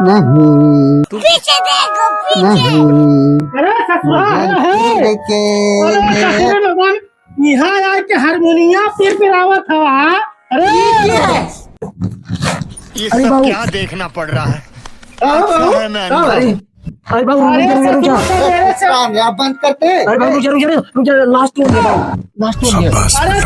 नहीं पीछे देखो पीछे। नहीं अरे ससुरा है लेके अरे ससुरे लोगन यहाँ आए के हारमोनिया पिरावत हवा। अरे ये सब क्या देखना पड़ रहा है। अच्छा है मैं अंधा हूं। अरे बाबू अरे रुक जा ससुर तो मेरे से कामयाब बंद करते। अरे बाबू रुक जा लास्ट टूर है बाबू लास्ट टूर है अरे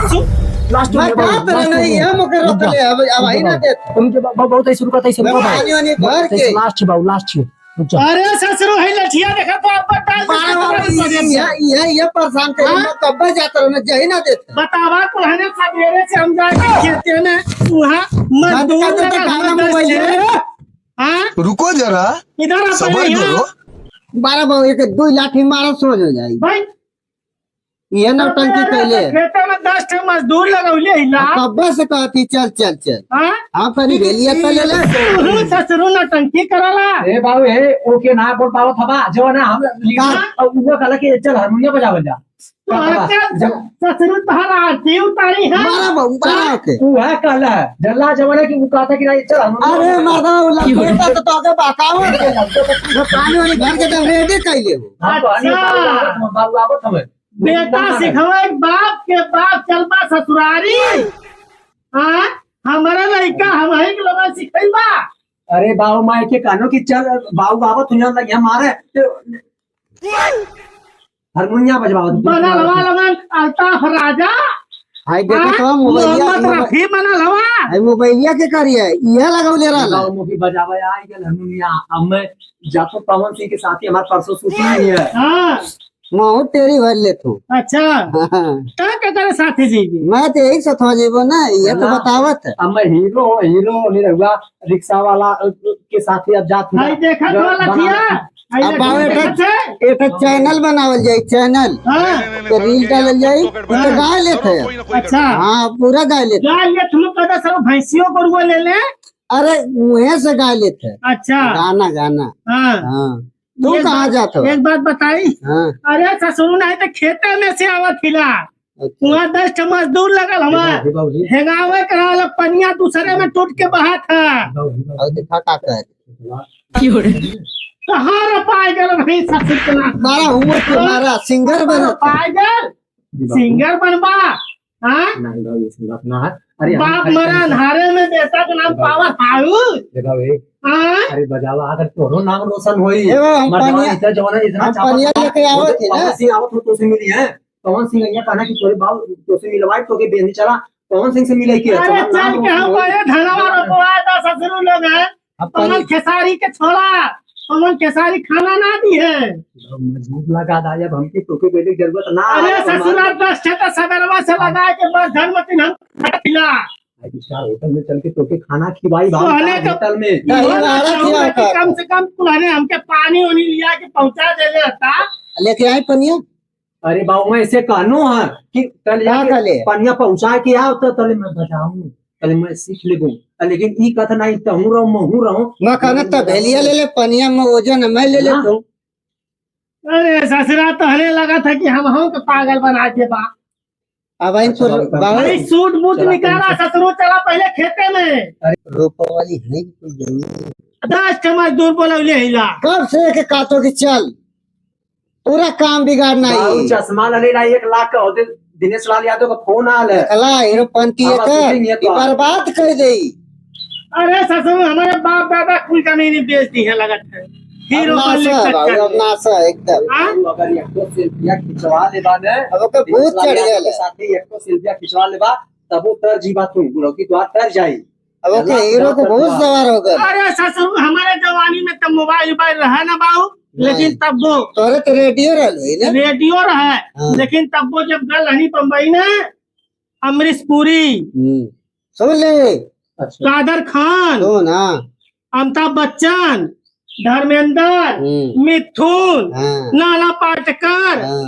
लास्ट टूर मैं है कहाँ बाबू पर नहीं है मगर रोक ले अब आई ना देते रुक जा बाबू बहुत ऐसे रुका ऐसे रुका पानी वानी भर के लास्ट बाबू लास्ट रुक जा अरे ससुर है लठिया देखा तो आप ये परेशान करे मैं कब जाता रहना जही ना देते बतावा कुल्हाने सवेरे से हम जाके खेते में वहाँ मजदूर बंद कर दे लगा खाना हुआ मोबाइल है। में। हाँ रुको जरा इधर आ सबर पहले करो। यहाँ 12 बहु एक 2 लाठी मारा सोच हो जाएगी भाई ये नौटंकी कैले खेते में 10 ठे मजदूर लगौले हिला। कब से कहती चल चल चल हाँ हाँ कहीं गेलिया तो ले ले तू ससुर नौटंकी करला। ए बाबू ए ओके ना बोल पावत हवा जो ना हम लिखा और वो कहला कि चल हारमोनियम बजावल जा ससुर तहरा आरती उतारी है। मारा बहु मारा के तू है कहला जल्ला जमाने की वो कहता कि नहीं चल हारमोनियम अरे मारा लपेटा तो तोके बाकावत के लगतो पानी वाली भर के दम रेडी कैले हो हम तो आनी बाबू आवत हमें बेटा सिखवे बाप के बाप चलबा ससुरारी। हाँ हमारा लड़का हम ही के लोग सिखैबा। अरे बाबू माई के कानो की चल बाबू आवत हुआ लगे हमारे हारमोनियम बजवाओ बना लवा लगन अल्ताफ राजा। हाय देखो तो मोहम्मद मोबाइलिया रफी बना लवा। हाय मोबाइलिया के करिए ये लगौले रहला बाबू मुखी बजावे आई गल हारमोनियम अब मैं जातो पवन सिंह के साथ ही हमारे परसों शूटिंग नहीं है हाँ मैं तेरी भर ले तू अच्छा क्या क्या करे साथी जी की। मैं तो यही सथवा जेबो ना ये तो बतावत अब मैं हीरो नहीं रहूंगा रिक्शा वाला के साथ ही अब जात भाई देखा तो लठिया। अब बावे एक चैनल बनावल जाए चैनल हाँ तो रील डालल जाए तो गाय लेते हैं अच्छा हाँ पूरा गाय लेते गाय ये तुम कहते सब भैंसियों को रुआ ले ले। अरे मुँह से गाय लेते हैं अच्छा गाना गाना हाँ हाँ तू एक कहाँ बात- जाते हो एक बात बताई। हाँ अरे ससुर नहीं तो खेते में से आवत हिला वहाँ 10 ठे मजदूर लगल हमार हेगावे करा पनिया दूसरे में टूट के बहा था। और दिखा का कर कहाँ रे पाए गल भाई ससुर के नाम मारा हुआ तुम्हारा सिंगर बना पाए गल सिंगर बनबा। हाँ अरे बाप मरा अंधारे में बेटा के नाम पावा थाऊ। हाँ अरे बजावा अगर तोरो नाम रोशन होई हम मर्दवा पनिया इतना जवाना इतना हम चापा पनिया लेके आवत है ना पवन सिंह आवत हो तो से मिली है पवन सिंह ये कहना कि तोरे बाल तो से मिलवाई तो के बेनी चला पवन सिंह से मिले की अरे चल के हम आए धनवा रोपवाए था ससुर लोग है। अब पवन खेसारी के छोड़ा पवन खेसारी खाना ना दी है। मजबूत लगा दा जब हमके तोके बेटे की जरूरत ना अरे ससुराल 10 ठे तो सवेरवा से लगा के बस धनमती हम खिला। स्टार होटल में चल के तोके खाना खिलाई सोने का- होटल में कम से कम पुराने हमके पानी वानी लिया के पहुंचा देले रहता। लेके आए पनिया अरे बाबू मैं ऐसे कहनो है कि कल क्या जाके कहले? पनिया पहुंचा के आओ तो तले मैं बजाऊं तले मैं सीख लेबू लेकिन ई कथ नहीं तहू रहूं महू रहूं मैं कहना तो भेलिया ले ले पनिया में वजन है, मैं ले लेता हूँ अरे ससुरा तो हले लगा था कि हम के पागल बना के बा। अब इन तो भाई सूट बूट निकाला ससुरो चला पहले खेते में रोपा वाली है कोई नहीं 10 ठे मजदूर बोलौले हिला। कब से के काटो की चल पूरा काम बिगाड़ना बाबू ही चश्मा ले ला 1 लाख का होते दिनेश लाल यादव का फोन आल है अला हीरोपंती है आवाज सुनेंगे कर तो आप। बर्बाद कर देई अरे ससुर हमारे बाप दादा कुल जमीन बेच दी है लगत है हीरो अब बल्ली नासा बाबू, अब चक्कर। नासा एकदम हाँ? अगर एक तो सेल्फिया खिंचवा लेबा ने अब ओके भूत चढ़ के गया साथ ही एक तो सेल्फिया खिंचवा लेबा तब वो तर जीवा तू गुरो की द्वार तर जाई अब ओके हीरो को बहुत सवार हो गए अरे ससुर हमारे जवानी में तब मोबाइल रहा ना बाबू लेकिन तब वो तोरे तो रेडियो रहलो है ना रेडियो रहा हाँ। लेकिन तब वो जब गल रही बम्बई में अमरीश पुरी सुन ले अच्छा कादर खान सुन हाँ अमिताभ बच्चन धर्मेंद्र मिथुन हाँ नाना पाटेकर हाँ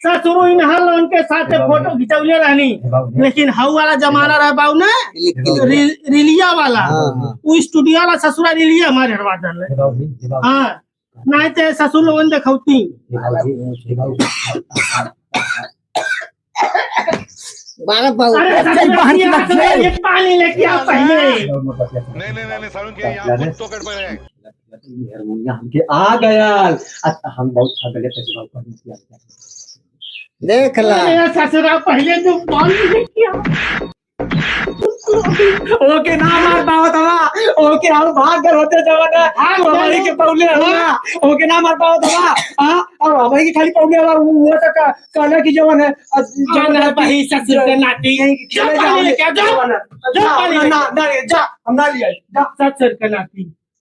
ससुर इनहल उनके साथ फोटो खिंचौले रहनी। लेकिन हाउ वाला जमाना रहा बाबू ना क्लिक क्लिक रिलिया वाला हाँ हाँ वो स्टूडियो वाला ससुरा रिलिया हमारे हरवा दल हाँ नहीं तो ससुर लोगन देखौती। बारह पाव अरे ससुर ये पानी लेके आ पहले नहीं सारुण के यहाँ खुद तो कर पाए हारमोनिया हमके आ गया हम बहुत थक गए पैसे भाव कर देख ला मेरा ससुरा पहले तो पानी लेके आ ओके ना मार पाओ तवा ओके हम भाग कर होते जवाना हमारी के पौले हुआ ओके ना मार पाओ तवा हां अब हमारी की खाली पौले हुआ वो तक कहना की जवान है जान है भाई ससुर के नाती चले जाओ क्या जा ना ना जा हम ना लिया जा ससुर के नाती